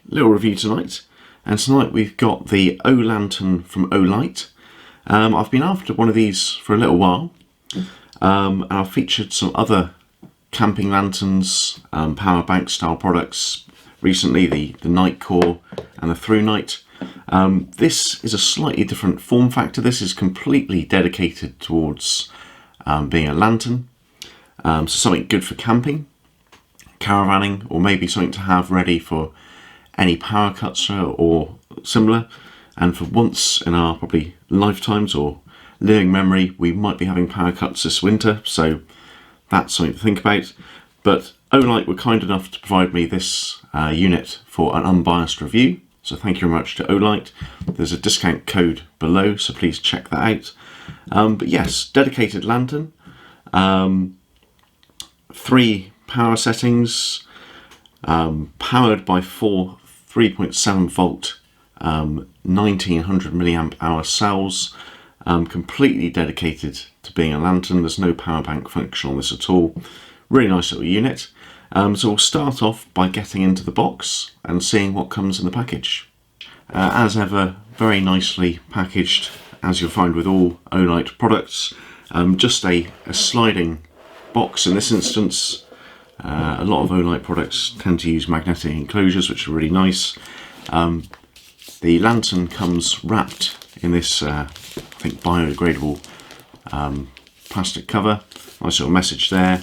little review tonight, and tonight we've got the Olantern from OLIGHT. I've been after one of these for a little while, and I've featured some other camping lanterns, power bank style products recently, the Night Core and the Through Night. This is a slightly different form factor. This is completely dedicated towards being a lantern, so something good for camping, caravanning, or maybe something to have ready for any power cuts or similar. And for once in our probably lifetimes or living memory, we might be having power cuts this winter, so that's something to think about. But OLIGHT were kind enough to provide me this unit for an unbiased review, so thank you very much to OLIGHT. There's a discount code below, so please check that out. But yes, dedicated lantern, 3 power settings, powered by 4 3.7 volt 1900 milliamp hour cells, completely dedicated to being a lantern. There's no power bank function on this at all. Really nice little unit. So we'll start off by getting into the box and seeing what comes in the package. As ever, very nicely packaged, as you'll find with all OLIGHT products. Just a sliding box in this instance. A lot of OLIGHT products tend to use magnetic enclosures, which are really nice. The lantern comes wrapped in this, I think, biodegradable plastic cover. Nice little message there.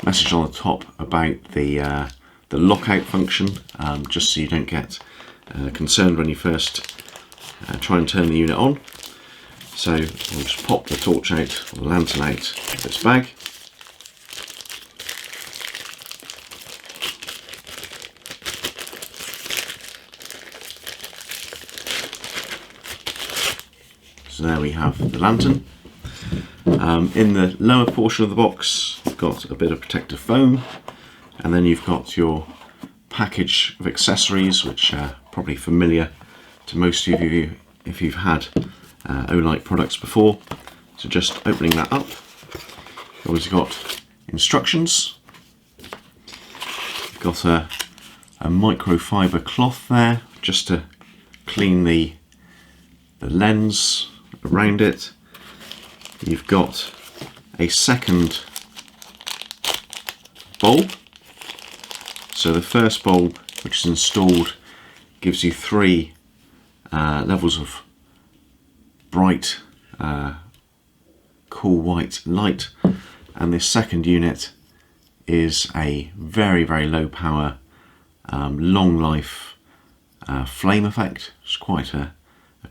Message on the top about the lockout function, just so you don't get concerned when you first try and turn the unit on. So we'll just pop the torch out, or the lantern out of its bag. So there we have the lantern. In the lower portion of the box, you've got a bit of protective foam, and then you've got your package of accessories, which are probably familiar to most of you if you've had OLIGHT products before. So just opening that up, you've always got instructions. You've got a microfiber cloth there, just to clean the lens around it. You've got a second bulb. So the first bulb, which is installed, gives you 3 levels of bright, cool white light, and this second unit is a very, very low power, long life flame effect. It's quite a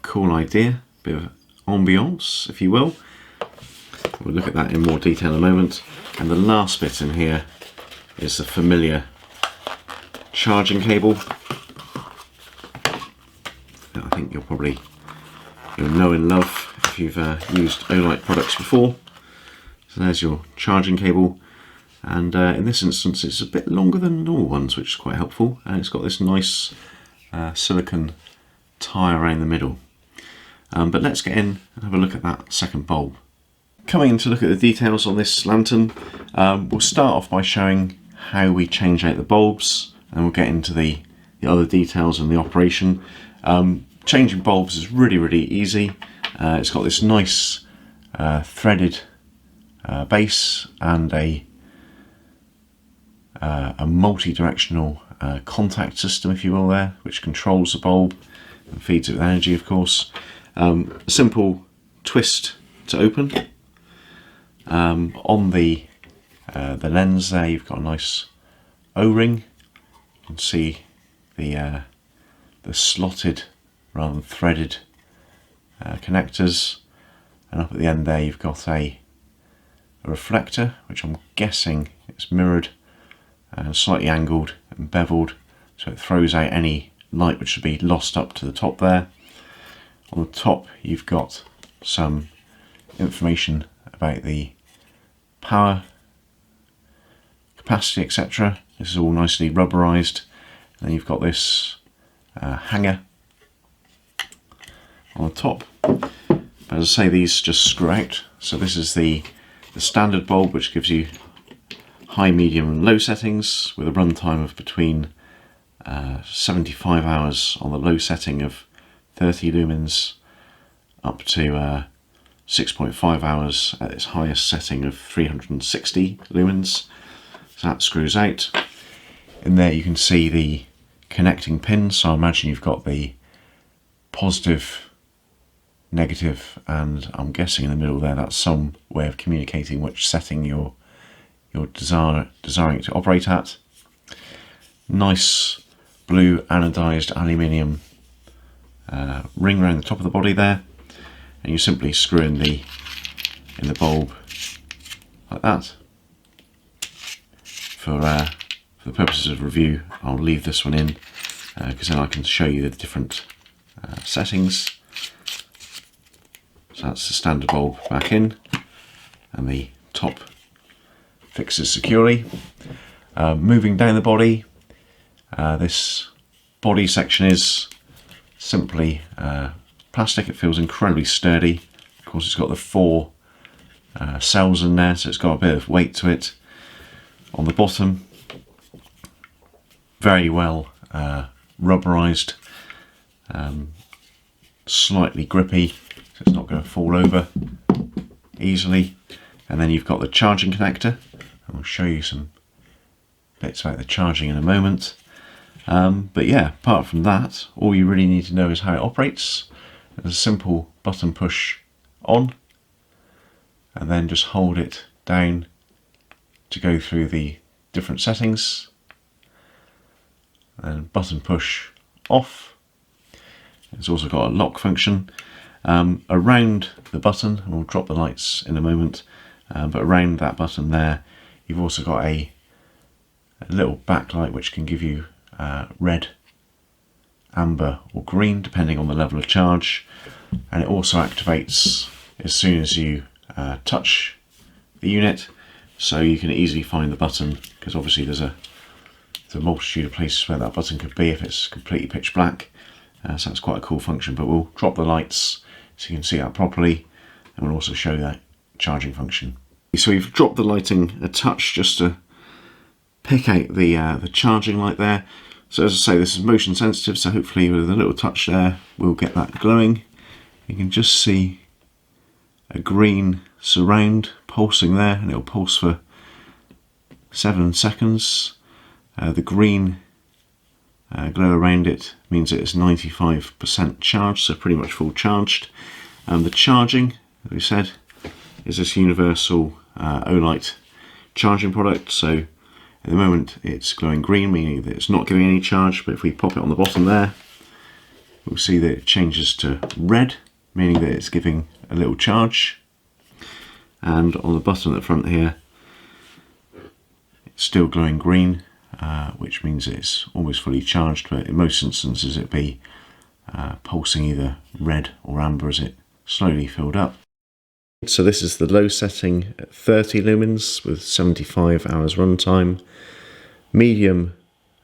cool idea, bit of ambiance, if you will. We'll look at that in more detail in a moment. And the last bit in here is the familiar charging cable that I think you'll know and love if you've used OLIGHT products before. So there's your charging cable, and in this instance it's a bit longer than normal ones, which is quite helpful, and it's got this nice silicone tie around the middle. But let's get in and have a look at that second bulb. Coming in to look at the details on this lantern, we'll start off by showing how we change out the bulbs, and we'll get into the other details and the operation. Changing bulbs is really, really easy. It's got this nice threaded base and a multi-directional contact system, if you will, there, which controls the bulb and feeds it with energy, of course. A simple twist to open. On the lens there, you've got a nice O-ring. You can see the slotted rather than threaded connectors, and up at the end there you've got a reflector, which I'm guessing is mirrored and slightly angled and beveled, so it throws out any light which should be lost up to the top there. On the top you've got some information about the power, capacity, etc. This is all nicely rubberized. And then you've got this hanger on the top. But as I say, these just screw out. So this is the standard bulb, which gives you high, medium and low settings with a runtime of between 75 hours on the low setting of 30 lumens, up to 6.5 hours at its highest setting of 360 lumens. So that screws out. In there you can see the connecting pins, so I imagine you've got the positive, negative, and I'm guessing in the middle there that's some way of communicating which setting you're desiring it to operate at. Nice blue anodized aluminium ring around the top of the body there, and you simply screw in the bulb like that. For the purposes of review, I'll leave this one in because then I can show you the different settings. So that's the standard bulb back in, and the top fixes securely. Moving down the body, this body section is simply plastic. It feels incredibly sturdy. Of course, it's got the 4 cells in there, so it's got a bit of weight to it. On the bottom, very well rubberized, slightly grippy, so it's not going to fall over easily. And then you've got the charging connector. I'll show you some bits about the charging in a moment. But yeah, apart from that, all you really need to know is how it operates. There's a simple button push on, and then just hold it down to go through the different settings, and button push off. It's also got a lock function. Around the button, and we'll drop the lights in a moment, but around that button there, you've also got a little backlight which can give you red, amber or green depending on the level of charge, and it also activates as soon as you touch the unit, so you can easily find the button, because obviously there's a multitude of places where that button could be if it's completely pitch black. So that's quite a cool function, but we'll drop the lights so you can see that properly, and we'll also show that charging function. So we've dropped the lighting a touch just to pick out the charging light there. So as I say, this is motion sensitive, so hopefully with a little touch there we'll get that glowing. You can just see a green surround pulsing there, and it'll pulse for 7 seconds. The green glow around it means it is 95% charged, so pretty much full charged. The charging, as we said, is this universal OLIGHT charging product. So at the moment it's glowing green, meaning that it's not giving any charge, but if we pop it on the bottom there, we'll see that it changes to red, meaning that it's giving a little charge. And on the button at the front here, it's still glowing green, which means it's almost fully charged, but in most instances it'd be pulsing either red or amber as it slowly filled up. So this is the low setting at 30 lumens with 75 hours runtime. Medium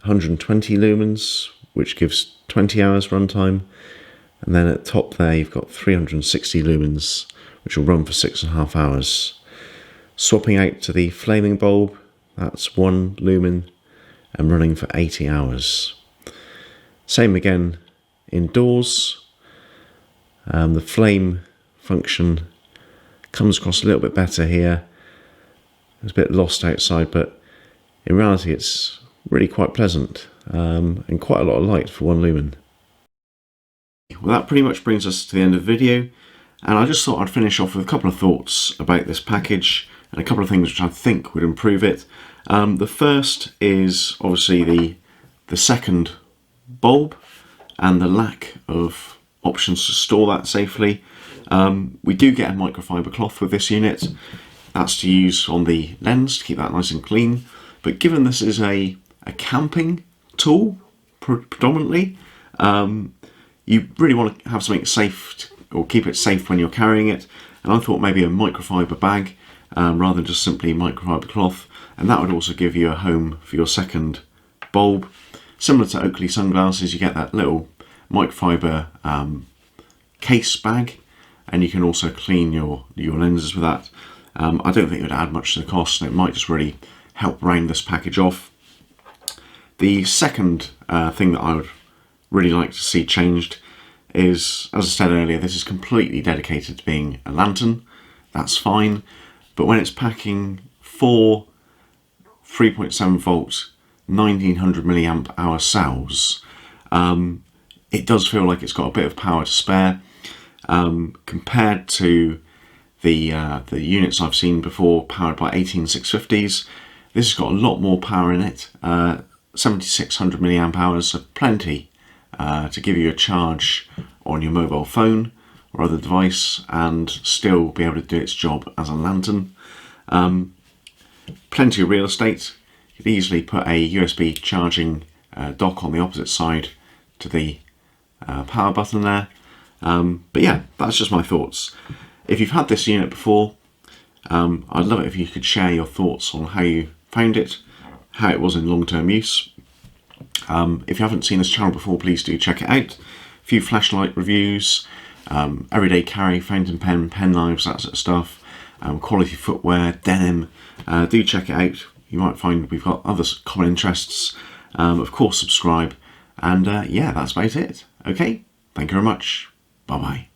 120 lumens, which gives 20 hours runtime. And then at the top there you've got 360 lumens, which will run for 6.5 hours. Swapping out to the flaming bulb, that's 1 lumen and running for 80 hours. Same again indoors. The flame function comes across a little bit better here. It's a bit lost outside, but in reality it's really quite pleasant, and quite a lot of light for 1 lumen. Well, that pretty much brings us to the end of the video, and I just thought I'd finish off with a couple of thoughts about this package and a couple of things which I think would improve it. The first is obviously the second bulb and the lack of options to store that safely. We do get a microfiber cloth with this unit. That's to use on the lens to keep that nice and clean. But given this is a camping tool predominantly, you really want to have something safe or keep it safe when you're carrying it. And I thought maybe a microfiber bag rather than just simply microfiber cloth. And that would also give you a home for your second bulb. Similar to Oakley sunglasses, you get that little microfiber case bag, and you can also clean your lenses with that. I don't think it would add much to the cost, and it might just really help round this package off. The second thing that I would really like to see changed is, as I said earlier, this is completely dedicated to being a lantern. That's fine, but when it's packing 4 3.7 volt 1900 milliamp hour cells, it does feel like it's got a bit of power to spare compared to the units I've seen before powered by 18650s. This has got a lot more power in it, 7600 milliamp hours, so plenty to give you a charge on your mobile phone or other device and still be able to do its job as a lantern. Plenty of real estate. You could easily put a USB charging dock on the opposite side to the power button there. But yeah, that's just my thoughts. If you've had this unit before, I'd love it if you could share your thoughts on how you found it, how it was in long-term use. If you haven't seen this channel before, please do check it out. A few flashlight reviews, everyday carry, fountain pen, pen knives, that sort of stuff, quality footwear, denim. Do check it out. You might find we've got other common interests. Of course, subscribe. And yeah, that's about it. Okay, thank you very much. Bye-bye.